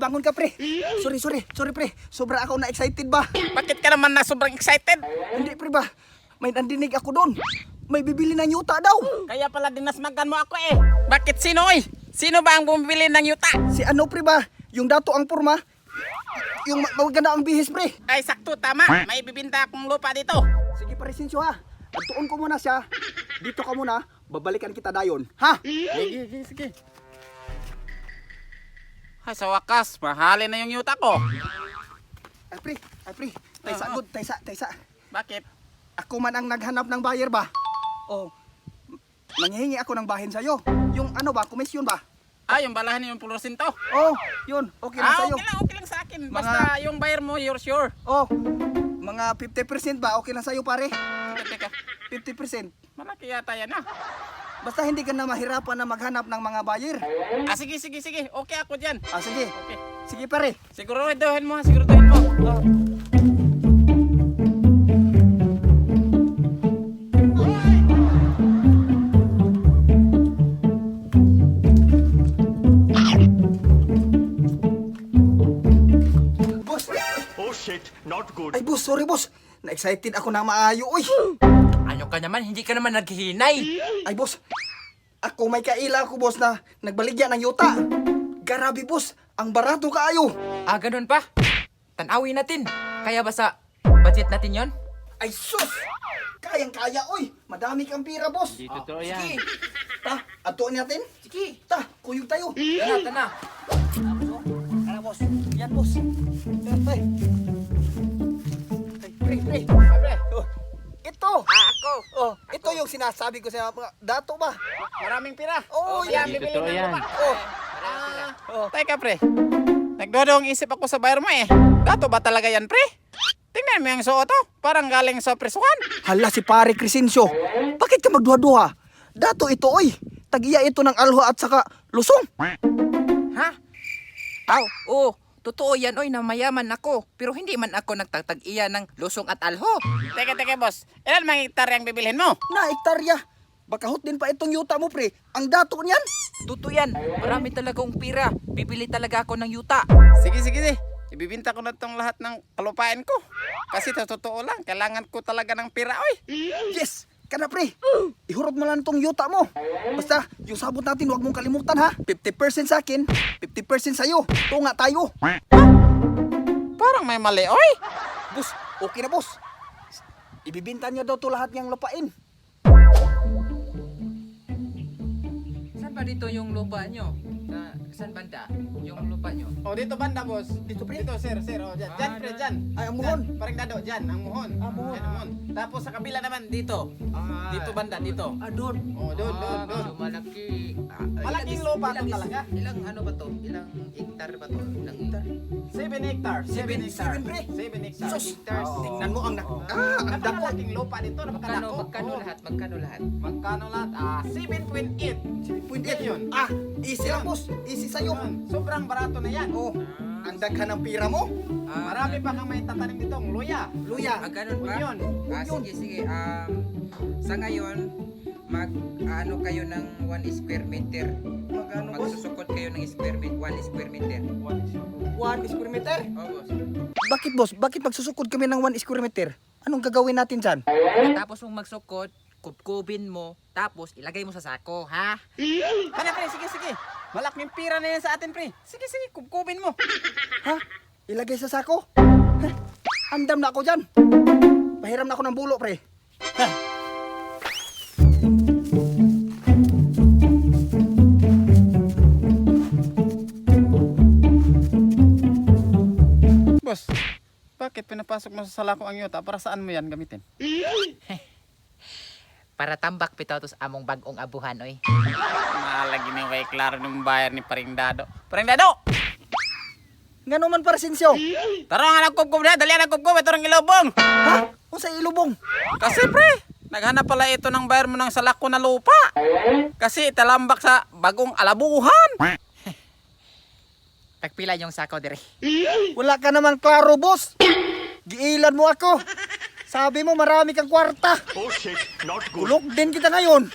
bangon ka pre. Sorry pre. Sobra ako na excited ba? Bakit ka naman na sobrang excited? Hindi pre ba? May nandinig ako doon. May bibili ng yuta daw. Kaya pala dinasmagan mo ako eh. Bakit sino eh? Sino ba ang bumibili ng yuta? Si ano pre ba? Yung dato ang porma. Yung maganda ang bihis pre. Ay sakto, tama. May bibinta akong lupa dito. Sige pare Sinsyo ha. Agtuon ko muna siya. Dito ka muna. Babalikan kita dayon. Ha? Sige. Ay, sa wakas, mahalin na yung yuta ko. Ay pre. Tay sagod, taysa. Bakit? Ako man ang naghanap ng buyer ba? Oh. Manghihingi ako ng bahin sa'yo. Yung ano ba, komisyon ba? Ah, yung balahan yung pulusin to. Oh, yun. Okay lang sa'yo. Okay lang sa akin. Basta yung buyer mo, you're sure. Oh, mga 50% ba? Okay lang sa'yo pare? Teka, 50%. malaki yata yan ah. Basta hindi ka na mahirapan na maghanap ng mga buyer. Ah, sige. Okay ako dyan. Ah, sige. Okay. Sige pare. Siguraduhin mo. Oh. Boss. Oh shit, not good. Ay boss, sorry boss. Na-excited ako na maayo. Uy. Ano ka naman? Hindi ka naman naghihinay. Ay boss. Ako may kaila ko boss na nagbaligya ng yuta. Grabe boss. Ang barato kaayo. Ah, ganun pa? Tanawin natin. Kaya ba sa budget natin yon? Ay sus! Kayang-kaya, oy! Madami kang pira, boss! Totoo yan. Sige! Ta, atuan natin? Sige. Ta, kuyog tayo! Tana. Ano, boss? Yan, boss! Yan, tay! Ay, pre! Oh, ito! Ako. Oh, ito yung sinasabi ko sa mga dato ba? Maraming pira. Oo, yan! Bibili ng lupa. Oh, Oh. Teka pre, nagdodong isip ako sa buyer mo eh. Dato ba talaga yan pre? Tingnan mo yung suot oh. Parang galing sa presuhan. hala si pare Crescencio! Bakit ka magduha-duha? Dato ito, oy! Tagiya ito ng alho at saka lusong! Ha? Oo. Totoo yan, oy, na mayaman ako. Pero hindi man ako nagtatag-iya ng lusong at alho. Teka boss, ilan mga hektarya ang bibilhin mo? Na, hektarya! Bakahot din pa itong yuta mo, pre! Ang dato niyan! Totoo yan. Marami talagang pira. Bibili talaga ako ng yuta. Sige. Ibibinta ko na tong lahat ng kalupain ko. Kasi sa totoo lang, kailangan ko talaga ng pira oy. Yes! Kana pre! Ihurot mo lang tong yuta mo. Basta, yung sabot natin huwag mong kalimutan ha. 50% sa akin, 50% sa'yo. Tunga tayo. Parang may mali oy. Boss, okay na boss. Ibibinta niya daw to lahat niyang lupain. Saan ba dito yung lupa nyo? Saan banda? Yung lupa nyo? Oh, dito banda boss. Dito, pre? Dito sir. Oh, dyan pre, dyan. Ay, ang muhon. Dyan, parang dado, dyan, ang muhon. Ah, muhon. Yan, ang muhon. Tapos sa kabila naman, dito. Dito banda, dito. Ah, doon. Oh, doon. So malaki. Malaking lupa to talaga. Ilang ano ba to? Ilang hektar ba to? Ilang hektar? 7 hectares. 7 hectares. Seven, pre. 7 hectares. Sus, Oo. tingnan mo ang Ang dako. laking lupa dito, napakadako. Magkano Oo. lahat? Magkano lahat? Magkano lahat? 7.8. 7.8 yun. Ah, easy lang boss. Easy sa'yo. Sobrang barato na yan. Oh, ang daghan ng pira mo. Marami pa kang may tatanim ditong luya. Luya. Ganun ba? Yun. Sige. Sa ngayon, ano kayo ng 1 square meter? Magkano boss? Magsusukot kayo ng 1 square meter. 1 square meter? Oh, boss. Bakit boss? Bakit magsusukod kami ng 1 square meter? Anong gagawin natin dyan? Tapos mong magsukot, kubkubin mo, tapos ilagay mo sa sako, ha? Ano pre, sige. Malaking pira na yan sa atin pre. Sige, kubkubin mo. Ha? Ilagay sa sako? Ha? Andam na ako dyan. Pahiram na ako ng bulo, pre. Boss, bakit pinapasok mo sa salako ang yuta? Para saan mo yan gamitin? Para tambak pitaw tos among bagong abuhan, oy. Malagi ni way klaro ng bayar ni Paring Dado. Paring Dado! Nga naman para Sinsyo. Tara nga nagkubkub na, dali nagkubkub, ito rin ilubong. Ha? Kung sa ilubong. Kasi pre, naghanap pala ito ng bayar mo ng salako na lupa. Kasi italambak sa bagong alabuhan. Tagpila yung sako dire. Wala ka naman klaro, boss. Giilan mo ako. Sabi mo marami kang kwarta. Oh shit, not good. Kulok din kita ngayon.